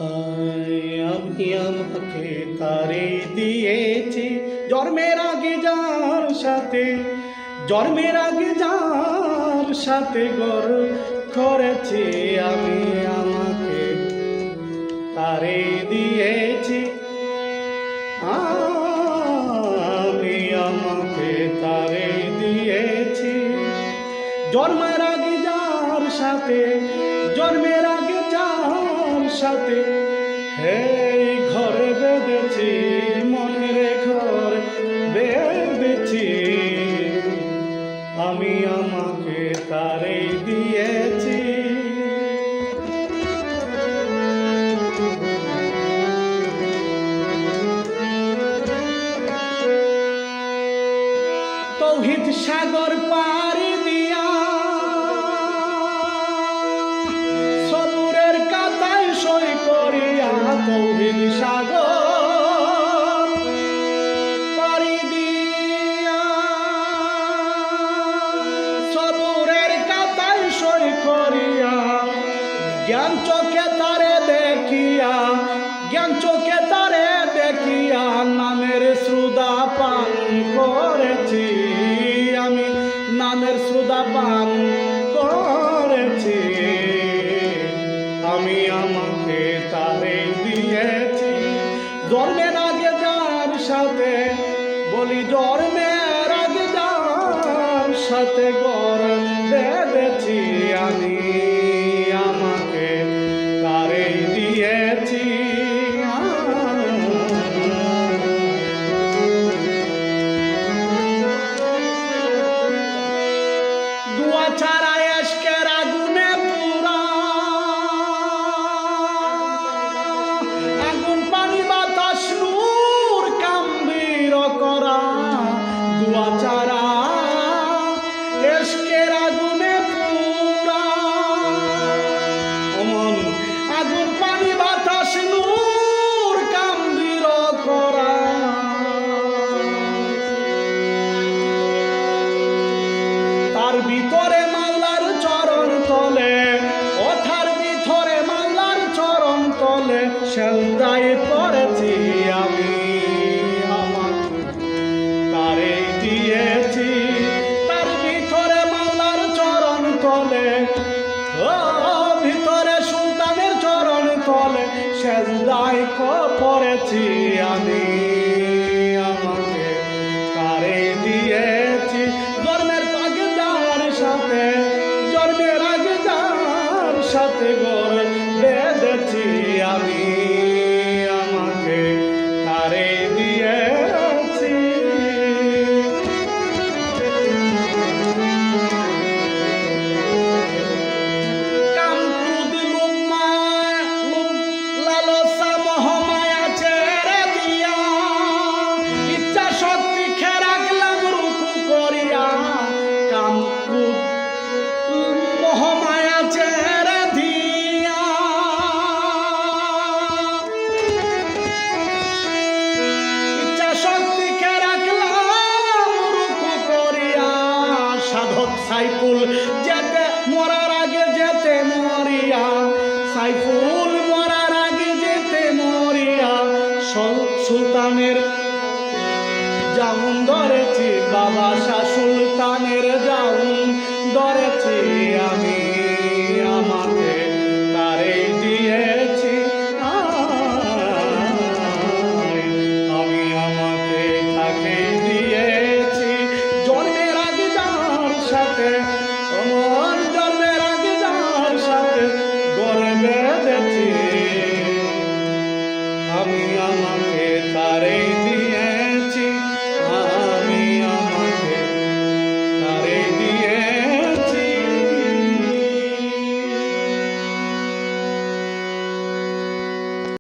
আমি আমাকে তারে দিয়েছি জন্মের আগে যার সাথে, জন্মের আগে যার সাথে গর করেছি আমি আমাকে তারে দিয়েছি, আমি আমাকে তারে দিয়েছি জন্মের আগে যার সাথে, জন্মের আগে যার সাথে এই ঘর বেঁধেছি, মনের ঘর বেঁধেছি আমি আমাকে তারে দিয়েছি। তৌহিদ সাগর পাড়ি দিয়া সবুরের কাতায় সই করিয়া, তৌহিদ সাগর পাড়ি দিয়া সবুরের কাতায় সই করিয়া, জ্ঞান চোখে তারে দেখিয়া, জ্ঞান চোখে তারে দেখিয়া নামের শ্রুদা পান করেছি আমি, নামের শ্রুদা পান করেছি আমি আমাকে তারে দিয়েছি জন্মের আগে যার সাথে, বলি জন্মের আগে যার সাথে গর বেঁধেছি আমি আমাকে তারে দিয়েছি। দুয়া ছাড়া এশকের আগুনে পুরা, আগুন পানি বাতাস নূর কাম্ভীর করা, দুয়া ছাড়া এশকের আগুনে পুরা, অমন আগুন পানি বাতাস নূর কাম্ভীর করা, তার ভিতরে মাওলার চরণ তলে, ওঠার ভিতরে মাওলার চরণ তলে সেজদায় পড়েছি আমি আমাকে তারে দিয়েছি, তার ভিতরে মাওলার চরণ তলে, ও ভিতরে সুলতানের চরণ তলে সেজদায় পড়েছি আমি আমাকে তারে দিয়েছি জন্মের আগে যার সাথে, জন্মের আগে যার সাথে গর বেঁধেছি আমি আমাকে তারে দিয়েছি। কাম ক্রোধ লোভ লালসা মোহ মায়া ছেড়ে দিয়া, ইচ্ছা শক্তি খেয়ে রাখলাম রুকু করিয়া, কাম ক্রোধ মোহ মায়া ছেড়ে দিয়া, ইচ্ছা শক্তি খেয়ে রাখলাম রুকু করিয়া, সাধক সাইফুল যেতে মরার আগে যেতে মরিয়া, সাইফুল মরার আগে যেতে মরিয়া সুলতানের যেমন ধরেছি, বাবা শাহ সুলতানের